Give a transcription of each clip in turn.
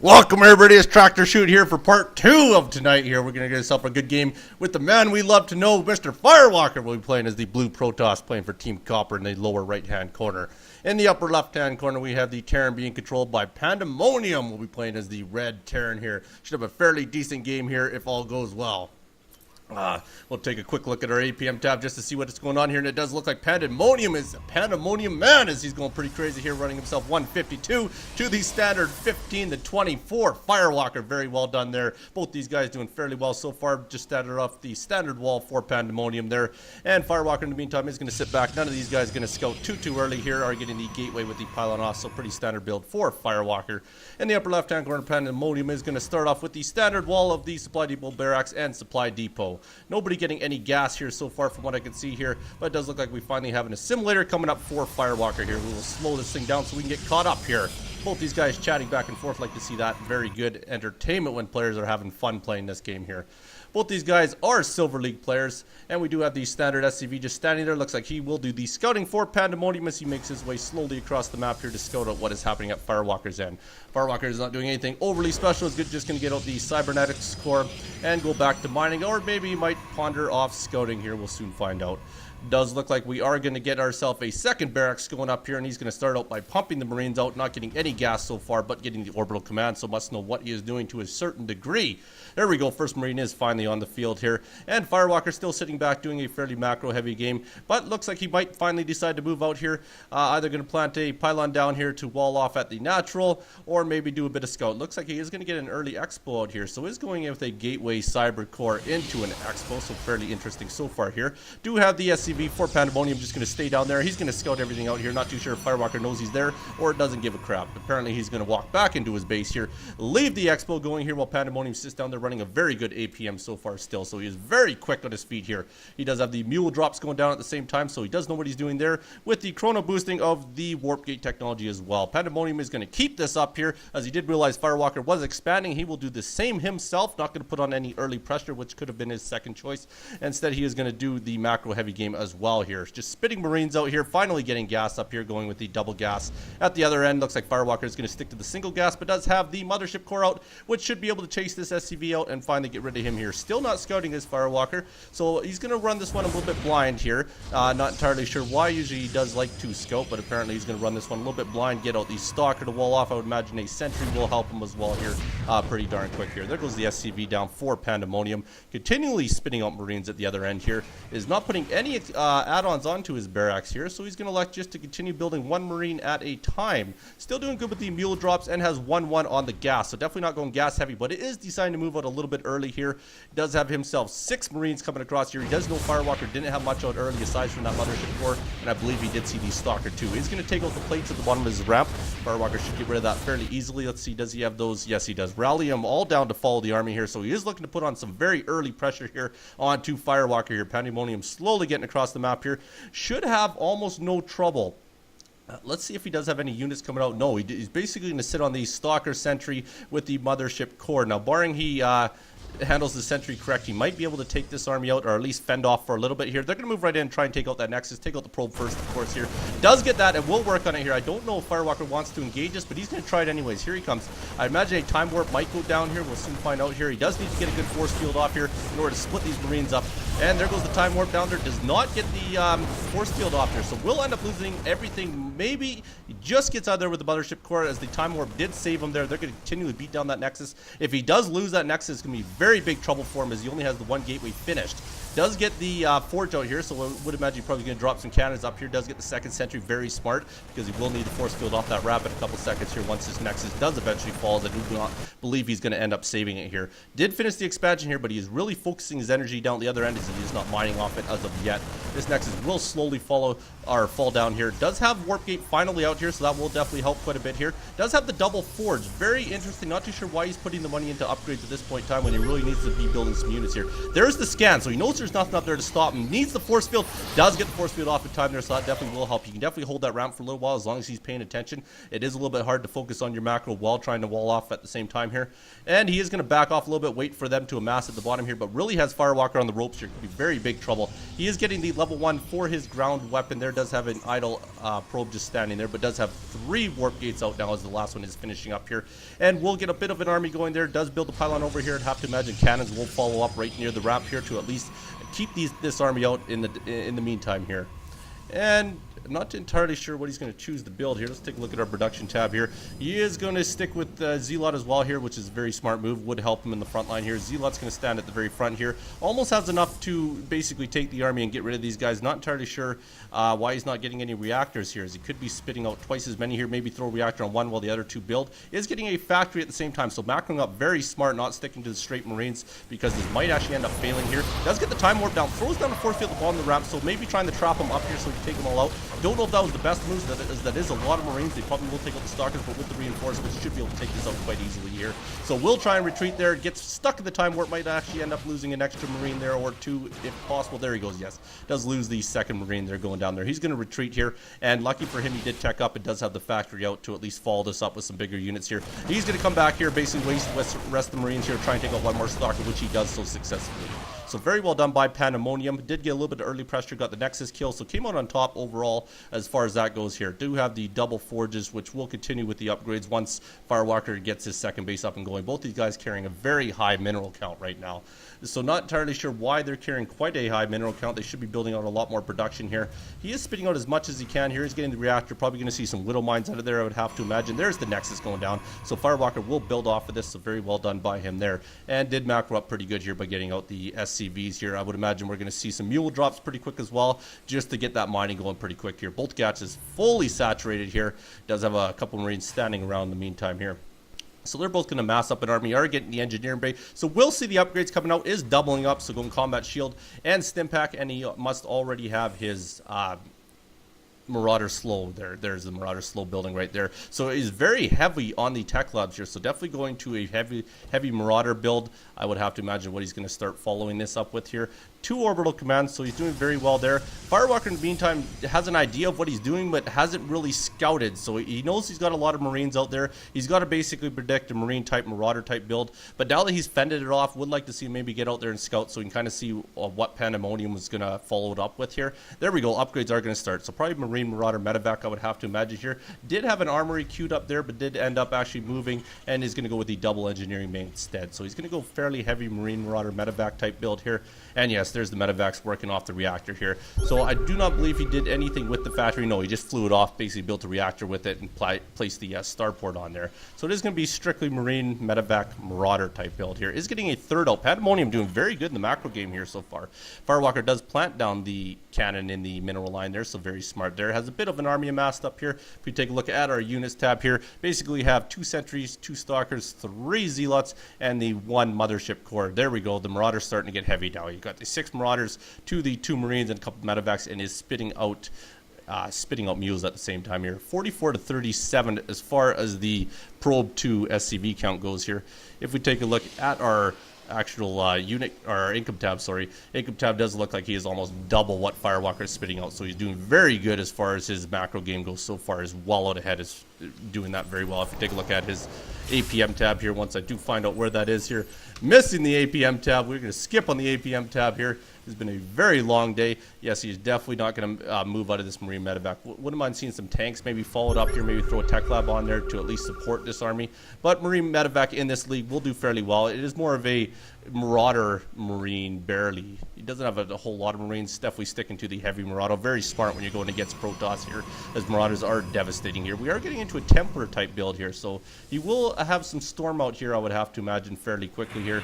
Welcome everybody, it's tractorchute here for part 2 of tonight here. We're going to get ourselves a good game with the man we love to know, Mr. Firewalker. We'll be playing as the blue Protoss, playing for Team Copper in the lower right hand corner. In the upper left hand corner we have the Terran being controlled by Pandamonium. We'll be playing as the red Terran here. Should have a fairly decent game here if all goes well. We'll take a quick look at our APM tab just to see what's going on here, and it does look like Pandemonium is a Pandemonium man as he's going pretty crazy here, running himself 152 to the standard 15 to 24. Firewalker, very well done there. Both these guys doing fairly well so far. Just started off the standard wall for Pandemonium there, and Firewalker in the meantime is going to sit back. None of these guys going to scout too early here, are getting the gateway with the pylon off, so pretty standard build for Firewalker. In the upper left hand corner, Pandemonium is going to start off with the standard wall of the supply depot barracks and supply depot. Nobody getting any gas here so far from what I can see here, but it does look like we finally have an assimilator coming up for Firewalker here. We will slow this thing down so we can get caught up here. Both these guys chatting back and forth, like to see that. Very good entertainment when players are having fun playing this game here. Both these guys are Silver League players, and we do have the standard SCV just standing there. Looks like he will do the scouting for Pandemonium as he makes his way slowly across the map here to scout out what is happening at Firewalker's end. Firewalker is not doing anything overly special. It's good, just going to get out the cybernetics core and go back to mining, or maybe he might ponder off scouting here. We'll soon find out. Does look like we are going to get ourselves a second barracks going up here, and he's going to start out by pumping the Marines out, not getting any gas so far, but getting the orbital command, so must know what he is doing to a certain degree. There we go, first Marine is finally on the field here, and Firewalker still sitting back doing a fairly macro heavy game, but looks like he might finally decide to move out here. Either going to plant a pylon down here to wall off at the natural, or maybe do a bit of scout. Looks like he is going to get an early expo out here, so is going in with a gateway cyber core into an expo, so fairly interesting so far here. Do have the SCV for Pandemonium, just going to stay down there. He's going to scout everything out here. Not too sure if Firewalker knows he's there or it doesn't give a crap. Apparently he's going to walk back into his base here, leave the expo going here while Pandemonium sits down there running a very good APM so far still, so he is very quick on his feet here. He does have the mule drops going down at the same time, so he does know what he's doing there with the chrono boosting of the warp gate technology as well. Pandemonium is going to keep this up here as he did realize Firewalker was expanding. He will do the same himself, not going to put on any early pressure, which could have been his second choice. Instead he is going to do the macro heavy game as well here. Just spitting Marines out here, finally getting gas up here, going with the double gas at the other end. Looks like Firewalker is going to stick to the single gas, but does have the mothership core out, which should be able to chase this SCV out and finally get rid of him here. Still not scouting his Firewalker, so he's going to run this one a little bit blind here. Not entirely sure why. Usually he does like to scout, but apparently he's going to run this one a little bit blind, get out the stalker to wall off. I would imagine a sentry will help him as well here pretty darn quick here. There goes the SCV down for Pandemonium, continually spitting out Marines at the other end here. Is not putting any add-ons onto his barracks here, so he's going to elect just to continue building one Marine at a time. Still doing good with the mule drops and has 1-1 on the gas, so definitely not going gas heavy, but it is deciding to move out a little bit early here. Does have himself 6 Marines coming across here. He does know Firewalker didn't have much out early aside from that mothership core, and I believe he did see the stalker too. He's going to take out the plates at the bottom of his ramp. Firewalker should get rid of that fairly easily. Let's see, does he have those? Yes, he does. Rally them all down to follow the army here, so he is looking to put on some very early pressure here onto Firewalker here. Pandemonium slowly getting across the map here. Should have almost no trouble. Let's see if he does have any units coming out. No, he's basically going to sit on the stalker sentry with the mothership core. Now, barring he handles the sentry correct, he might be able to take this army out, or at least fend off for a little bit here. They're going to move right in and try and take out that nexus, take out the probe first, of course, here. Does get that, and will work on it here. I don't know if Firewalker wants to engage us, but he's going to try it anyways. Here he comes. I imagine a time warp might go down here. We'll soon find out here. He does need to get a good force field off here in order to split these Marines up. And there goes the time warp down there. Does not get the force field off there, so we'll end up losing everything. Maybe he just gets out there with the mothership core, as the time warp did save him there. They're going to continually beat down that nexus. If he does lose that nexus, it's going to be very big trouble for him, as he only has the one gateway finished. Does get the forge out here, so I would imagine he's probably going to drop some cannons up here. Does get the second sentry, very smart, because he will need the force field off that rapid a couple seconds here once his nexus does eventually fall. I do not believe he's going to end up saving it here. Did finish the expansion here, but he is really focusing his energy down the other end, as he is not mining off it as of yet. This nexus will slowly follow or fall down here. Does have warp gate finally out here, so that will definitely help quite a bit here. Does have the double forge, very interesting. Not too sure why he's putting the money into upgrades at this point in time when he really needs to be building some units here. There's the scan, so he knows there's nothing up there to stop him. Needs the force field. Does get the force field off in time there, so that definitely will help. You can definitely hold that ramp for a little while as long as he's paying attention. It is a little bit hard to focus on your macro while trying to wall off at the same time here. And he is going to back off a little bit, wait for them to amass at the bottom here, but really has Firewalker on the ropes here. Could be very big trouble. He is getting the level 1 for his ground weapon there. Does have an idle probe just standing there, but does have 3 warp gates out now as the last one is finishing up here. And we'll get a bit of an army going there. Does build a pylon over here. I'd have to imagine cannons will follow up right near the ramp here to at least keep this army out in the meantime here. And I'm not entirely sure what he's going to choose to build here. Let's take a look at our production tab here. He is going to stick with Zealot as well here, which is a very smart move. Would help him in the front line here. Zealot's going to stand at the very front here. Almost has enough to basically take the army and get rid of these guys. Not entirely sure why he's not getting any reactors here, as he could be spitting out twice as many here. Maybe throw a reactor on one while the other 2 build. Is getting a factory at the same time, so macroing up very smart, not sticking to the straight Marines, because this might actually end up failing here. Does get the time warp down. Throws down the force field at the bottom of the ramp, so maybe trying to trap him up here so he can take them all out. Don't know if that was the best move. That is a lot of Marines. They probably will take out the Stalkers, but with the reinforcements, should be able to take this out quite easily here. So we'll try and retreat there. Gets stuck in the time warp. Might actually end up losing an extra Marine there, or 2 if possible. There he goes. Yes, does lose the second Marine there going down there. He's going to retreat here, and lucky for him, he did tech up. It does have the factory out to at least follow this up with some bigger units here. He's going to come back here, basically waste the rest of the Marines here, try and take out one more Stalker, which he does so successfully. So very well done by Pandamonium. Did get a little bit of early pressure, got the Nexus kill, so came out on top overall as far as that goes here. Do have the double forges, which will continue with the upgrades once Firewalker gets his second base up and going. Both these guys carrying a very high mineral count right now. So not entirely sure why they're carrying quite a high mineral count. They should be building out a lot more production here. He is spitting out as much as he can here. He's getting the reactor. Probably going to see some Widow Mines out of there, I would have to imagine. There's the Nexus going down. So Firewalker will build off of this, so very well done by him there. And did macro up pretty good here by getting out the SCVs here. I would imagine we're going to see some mule drops pretty quick as well, just to get that mining going pretty quick here. Bolt Gats is fully saturated here. Does have a couple Marines standing around in the meantime here. So they're both going to mass up an army, are getting the engineering bay. So we'll see the upgrades coming out, is doubling up. So going combat shield and stim pack, and he must already have his Marauder slow there. There's the Marauder slow building right there. So he's very heavy on the tech labs here. So definitely going to a heavy Marauder build. I would have to imagine what he's going to start following this up with here. 2 orbital commands, so he's doing very well there. Firewalker in the meantime has an idea of what he's doing, but hasn't really scouted. So he knows he's got a lot of Marines out there. He's got to basically predict a Marine type, Marauder type build. But now that he's fended it off, would like to see him maybe get out there and scout so we can kind of see what Pandemonium is going to follow it up with here. There we go. Upgrades are going to start. So probably Marine Marauder medevac, I would have to imagine here. Did have an armory queued up there, but did end up actually moving and is going to go with the double engineering main instead. So he's going to go fairly heavy Marine Marauder medevac type build here. And yes, there's the medevacs working off the reactor here. So I do not believe he did anything with the factory. No, he just flew it off, basically built a reactor with it and placed the starport on there. So it is going to be strictly Marine medevac Marauder type build here. Is getting a third out. Pandemonium doing very good in the macro game here so far. Firewalker does plant down the cannon in the mineral line there, so very smart there. Has a bit of an army amassed up here. If we take a look at our units tab here, basically have 2 sentries, 2 stalkers, 3 zealots, and the 1 mothership core. There we go. The Marauder's starting to get heavy now. You got the 6 Marauders to the 2 Marines and a couple medevacs, and is spitting out mules at the same time here. 44 to 37 as far as the probe 2 SCV count goes here. If we take a look at our actual unit or income tab, income tab does look like he is almost double what Firewalker is spitting out, so he's doing very good as far as his macro game goes so far. Is well out ahead, is doing that very well. If you take a look at his APM tab here, once I do find out where that is here, missing the APM tab, we're going to skip on the APM tab here. It's been a very long day. Yes, he's definitely not going to move out of this Marine medevac. Wouldn't mind seeing some tanks maybe followed up here, maybe throw a tech lab on there to at least support this army. But Marine medevac in this league will do fairly well. It is more of a Marauder Marine, barely. He doesn't have a whole lot of Marines, definitely sticking to the heavy Marauder. Very smart when you're going against Protoss here, as Marauders are devastating here. We are getting into a Templar type build here, so he will have some Storm out here, I would have to imagine, fairly quickly here.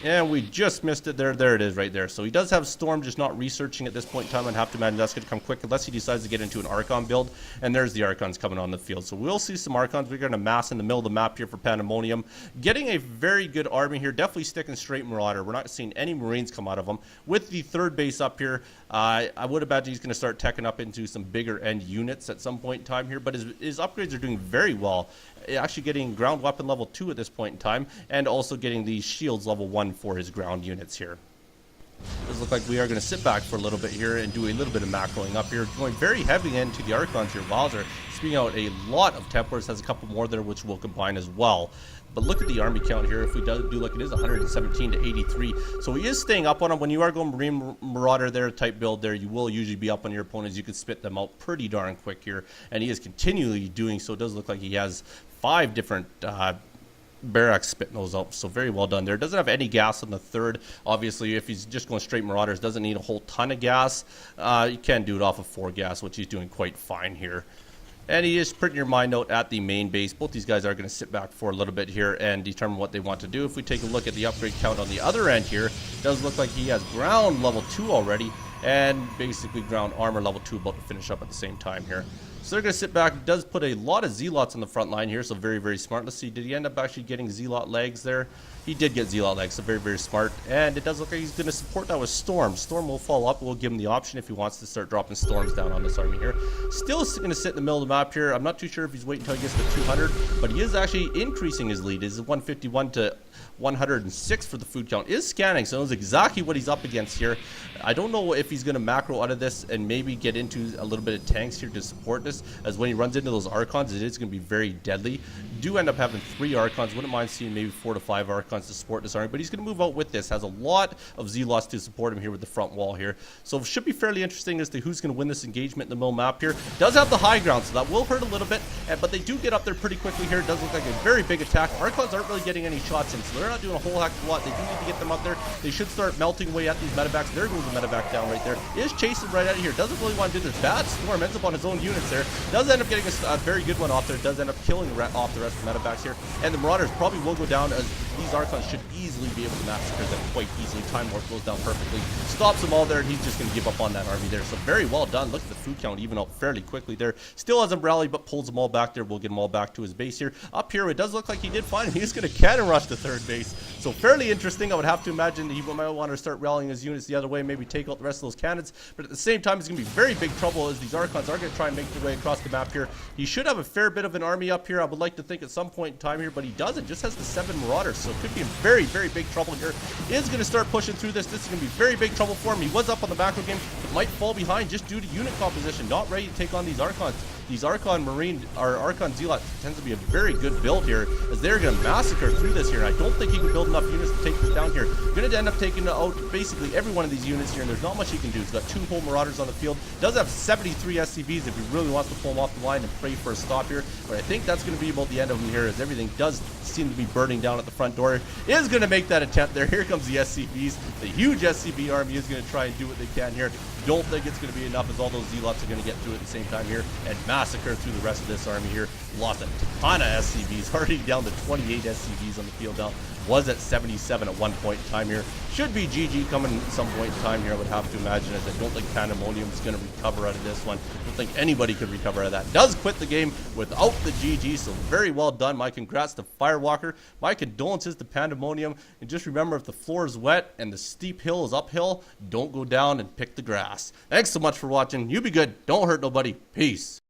And we just missed it there. There it is right there. So he does have Storm, just not researching at this point in time. I'd have to imagine that's going to come quick unless he decides to get into an Archon build. And there's the Archons coming on the field. So we'll see some Archons. We're going to mass in the middle of the map here for Pandemonium. Getting a very good army here. Definitely sticking straight Marauder. We're not seeing any Marines come out of them. With the 3rd base up here, I would imagine he's going to start teching up into some bigger end units at some point in time here. But his upgrades are doing very well. Actually getting ground weapon level 2 at this point in time, and also getting the shields level 1 for his ground units here. Does look like we are going to sit back for a little bit here and do a little bit of macroing up here, going very heavy into the Archons here. Wowzer, spewing out a lot of Templars, has a couple more there which will combine as well. But look at the army count here. If we do like it is 117 to 83. So he is staying up on him. When you are going Marine Marauder there type build there, you will usually be up on your opponents. You can spit them out pretty darn quick here. And he is continually doing so. It does look like he has 5 different barracks spitting those out. So very well done there. Doesn't have any gas on the third. Obviously, if he's just going straight Marauders, doesn't need a whole ton of gas. You can do it off of 4 gas, which he's doing quite fine here. And he is printing your mind out at the main base. Both these guys are going to sit back for a little bit here and determine what they want to do. If we take a look at the upgrade count on the other end here, it does look like he has ground level 2 already and basically ground armor level 2 about to finish up at the same time here. So they're going to sit back. It does put a lot of Zealots on the front line here, so very, very smart. Let's see, did he end up actually getting Zealot legs there? He did get Zealot legs, so very, very smart. And it does look like he's going to support that with Storm. Storm will follow up. We'll give him the option if he wants to start dropping Storms down on this army here. Still going to sit in the middle of the map here. I'm not too sure if he's waiting until he gets to 200, but he is actually increasing his lead. His 151 to 106 for the food count is scanning, so knows exactly what he's up against here. I don't know if he's going to macro out of this and maybe get into a little bit of tanks here to support this, as when he runs into those Archons, it is going to be very deadly. Do end up having 3 Archons. Wouldn't mind seeing maybe 4 to 5 Archons to support this army, but he's going to move out with this. Has a lot of Zealots to support him here with the front wall here. So it should be fairly interesting as to who's going to win this engagement in the middle map here. Does have the high ground, so that will hurt a little bit, but they do get up there pretty quickly here. It does look like a very big attack. Archons aren't really getting any shots in, so they're not doing a whole heck of a lot. They do need to get them up there. They should start melting away at these medevacs. There goes the medevac down right there. Is chasing right out of here. Doesn't really want to do this. Bad Storm ends up on his own units there. Does end up getting a very good one off there. Does end up killing off the rest of the medevacs here. And the Marauders probably will go down, as these Archons should easily be able to massacre them quite easily. Time Warp goes down perfectly. Stops them all there, and he's just going to give up on that army there. So very well done. Look at the food count even out fairly quickly there. Still has them rally, but pulls them all back there. We'll get them all back to his base here. Up here, it does look like he did find him. He's going to cannon rush the third base. So fairly interesting. I would have to imagine he might want to start rallying his units the other way, maybe take out the rest of those cannons. But at the same time, he's going to be very big trouble, as these Archons are going to try and make their way across the map here. He should have a fair bit of an army up here, I would like to think, at some point in time here, but he doesn't. Just has the 7 Marauders, so it could be in very, very big trouble here. Is going to start pushing through this. This is going to be very big trouble for him. He was up on the macro game, but might fall behind just due to unit composition. Not ready to take on these Archons. These Archon Marine, or Archon Zealot, tends to be a very good build here, as they're going to massacre through this here. I don't think he can build enough units to take this down here. Going to end up taking out basically every one of these units here, and there's not much he can do. He's got 2 whole Marauders on the field. Does have 73 SCVs if he really wants to pull them off the line and pray for a stop here. But I think that's going to be about the end of him here, as everything does seem to be burning down at the front door. Is going to make that attempt there. Here comes the SCVs. The huge SCV army is going to try and do what they can here. Don't think it's going to be enough, as all those Zealots are going to get through at the same time here and massacre through the rest of this army here. Lost a ton of SCVs, already down to 28 SCVs on the field now. Was at 77 at one point in time here. Should be GG coming at some point in time here, I would have to imagine, as I don't think Pandamonium is going to recover out of this one. I don't think anybody could recover out of that. Does quit the game without the GG, so very well done. My congrats to Firewalker. My condolences to Pandamonium. And just remember, if the floor is wet and the steep hill is uphill, don't go down and pick the grass. Thanks so much for watching. You be good. Don't hurt nobody. Peace.